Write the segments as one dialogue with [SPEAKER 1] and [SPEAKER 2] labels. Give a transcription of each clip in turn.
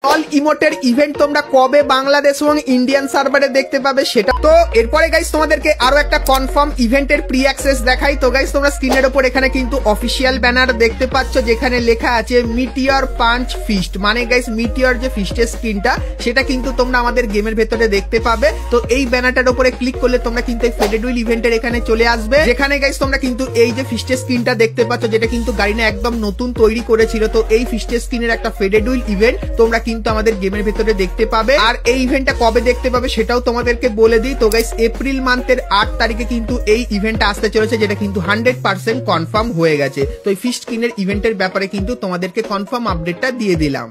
[SPEAKER 1] All ইমোটের event তোমরা কবে বাংলাদেশ এবং ইন্ডিয়ান সার্ভারে দেখতে পাবে সেটা। তো এরপরে গাইস তোমাদেরকে আরো একটা কনফার্ম ইভেন্টের প্রি অ্যাক্সেস দেখাই। তো গাইস তোমরা স্ক্রিনের উপর এখানে কিন্তু অফিসিয়াল ব্যানার দেখতে পাচ্ছ, যেখানে লেখা আছে মিটিওর পাঞ্চ ফিস্ট। মানে গাইস মিটিওর যে ফিস্টের স্ক্রিনটা সেটা কিন্তু তোমরা আমাদের গেমের ভেতরে দেখতে পাবে। তো এই ব্যানারটার উপরে ক্লিক করলে তোমরা কিন্তু এই ফেডেড হুইল ইভেন্টের এখানে চলে আসবে, যেখানে গাইস তোমরা কিন্তু এই যে ফিস্টের স্ক্রিনটা দেখতে পাচ্ছ, যেটা কিন্তু গারিনা একদম নতুন তৈরি করেছিল। তো এই ফিস্টের স্ক্রিনের একটা ফেডেড হুইল ইভেন্ট তোমরা কিন্তু আমাদের গেমের ভেতরে দেখতে পাবে। আর এই ইভেন্টটা কবে দেখতে পাবে সেটাও তোমাদেরকে বলে দিই। তো গাইস এপ্রিল মান্থের 8 তারিখে কিন্তু এই ইভেন্টটা আসতে চলেছে, যেটা কিন্তু 100% কনফার্ম হয়ে গেছে। তো এই ফিস্ট স্ক্রিনের ইভেন্টের ব্যাপারে কিন্তু তোমাদেরকে কনফার্ম আপডেটটা দিয়ে দিলাম।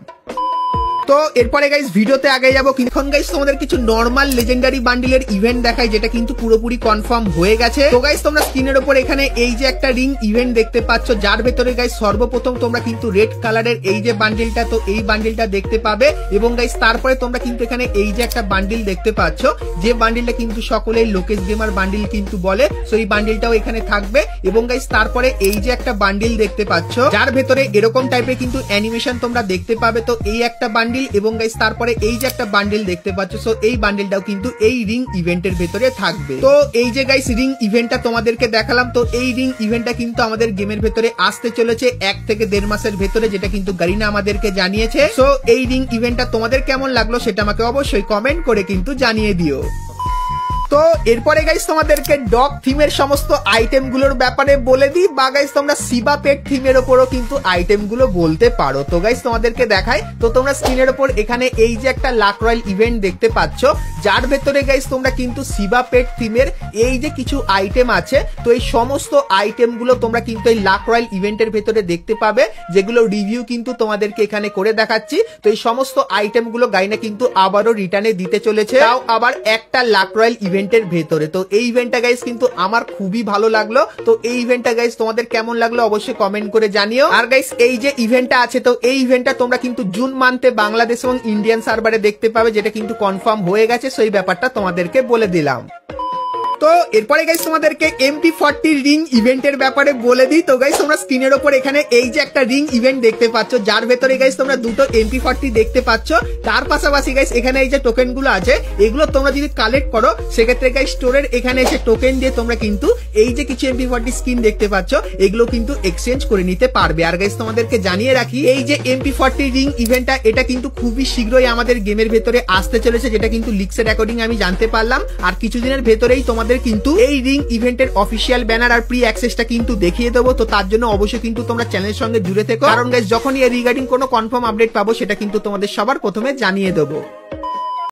[SPEAKER 1] তো এরপরে গাইস ভিডিওতে আগে যাবো, এখন গাইস তোমাদের কিছু নরমাল লেজেন্ডারি বান্ডিলের ইভেন্ট দেখায়, যেটা কিন্তু পুরোপুরি কনফার্ম হয়ে গেছে। তো গাইস তোমরা স্ক্রিনের উপর এখানে এই যে একটা রিং ইভেন্ট দেখতে পাচ্ছ, যার ভেতরে গাইস সর্বপ্রথম তোমরা কিন্তু রেড কালারের এই যে বান্ডিলটা, তো এই বান্ডিলটা দেখতে পাবে। এবং গাইস তারপরে তোমরা কিন্তু এখানে এই যে একটা বান্ডিল দেখতে পাচ্ছ, যে বান্ডিলটা কিন্তু সকলেই লোকেশ গেমার বান্ডিল কিন্তু বলে। সো এই বান্ডিলটাও এখানে থাকবে। এবং গাইস তারপরে এই যে একটা বান্ডিল দেখতে পাচ্ছ, যার ভেতরে এরকম টাইপের কিন্তু অ্যানিমেশন তোমরা দেখতে পাবে। তো এই একটা বান্ডিল এবং গাইস তারপরে এই যে একটা বান্ডেল দেখতে পাচ্ছ, সো এই বান্ডেলটাও কিন্তু এই রিং ইভেন্টের ভেতরে থাকবে। তো এই যে গাইস রিং ইভেন্টটা তোমাদেরকে দেখালাম, তো এই রিং ইভেন্টটা কিন্তু আমাদের গেমের ভেতরে আসতে চলেছে 1 থেকে 1.5 মাসের ভেতরে, যেটা কিন্তু গারিনা আমাদেরকে জানিয়েছে। সো এই রিং ইভেন্টটা তোমাদের কেমন লাগলো সেটা আমাকে অবশ্যই কমেন্ট করে কিন্তু জানিয়ে দিও। তো এরপরে গাইস তোমাদেরকে ডগ থিমের সমস্ত আইটেম গুলোর ব্যাপারে বলে দিই, বা গাইস তোমরা সিবা পেট থিমের উপরও কিন্তু আইটেম গুলো বলতে পারো। তো গাইস তোমাদেরকে দেখাই, তো তোমরা স্ক্রিনের উপর এখানে এই যে একটা লাক রয়্যাল ইভেন্ট দেখতে পাচ্ছ, যার ভেতরে গাইস তোমরা কিন্তু সিবা পেট থিমের এই যে কিছু আইটেম আছে, তো এই সমস্ত আইটেম গুলো তোমরা কিন্তু এই লাক রয়্যাল ইভেন্টের ভেতরে দেখতে পাবে, যেগুলো রিভিউ কিন্তু তোমাদেরকে এখানে করে দেখাচ্ছি। তো এই সমস্ত আইটেম গুলো গাইনা কিন্তু আবারও রিটার্নে দিতে চলেছে, তাও আবার একটা লাক রয়্যাল ইভেন্টের ভেতরে। তো এই ইভেন্টটা গাইস কিন্তু আমার খুবই ভালো লাগলো। তো এই ইভেন্টটা গাইস তোমাদের কেমন লাগলো অবশ্যই কমেন্ট করে জানিও। আর গাইস এই যে ইভেন্টটা আছে, তো এই ইভেন্টটা তোমরা কিন্তু জুন মান্থে বাংলাদেশ এবং ইন্ডিয়ান সার্ভারে দেখতে পাবে, যেটা কিন্তু কনফার্ম হয়ে গেছে। সো এই ব্যাপারটা তোমাদেরকে বলে দিলাম। তো এরপরে গাইস তোমাদেরকে MP40 রিং ইভেন্টের ব্যাপারে বলে দিই। তো গাইস তোমরা স্ক্রিনের উপর এখানে এই যে একটা রিং ইভেন্ট দেখতে পাচ্ছ, যার ভেতরে গাইস তোমরা দুটো MP40 দেখতে পাচ্ছ। তার পাশাপাশি গাইস এখানে এই যে টোকেন গুলো আছে, এগুলো তোমরা যদি কালেক্ট করো সেক্ষেত্রে গাইস স্টোরের এখানে এসে টোকেন দিয়ে তোমরা কিন্তু এই যে কিছু MP40 স্কিন দেখতে পাচ্ছ, এগুলো কিন্তু এক্সচেঞ্জ করে নিতে পারবে। আর গাইস তোমাদেরকে জানিয়ে রাখি, এই যে MP40 রিং ইভেন্টটা এটা কিন্তু খুবই শীঘ্রই আমাদের গেমের ভেতরে আসতে চলেছে, যেটা কিন্তু লিক্সের অ্যাকর্ডিং আমি জানতে পারলাম। আর কিছুদিনের ভেতরেই তোমাদের কিন্তু এই রিং ইভেন্টের অফিসিয়াল ব্যানার আর প্রি অ্যাক্সেসটা কিন্তু দেখিয়ে দেবো। তো তার জন্য অবশ্যই কিন্তু তোমরা চ্যানেলের সঙ্গে জুড়ে থেকো, কারণ গাইস যখনই এর রিগার্ডিং কোনো কনফার্ম আপডেট পাবো সেটা কিন্তু তোমাদের সবার প্রথমে জানিয়ে দেবো।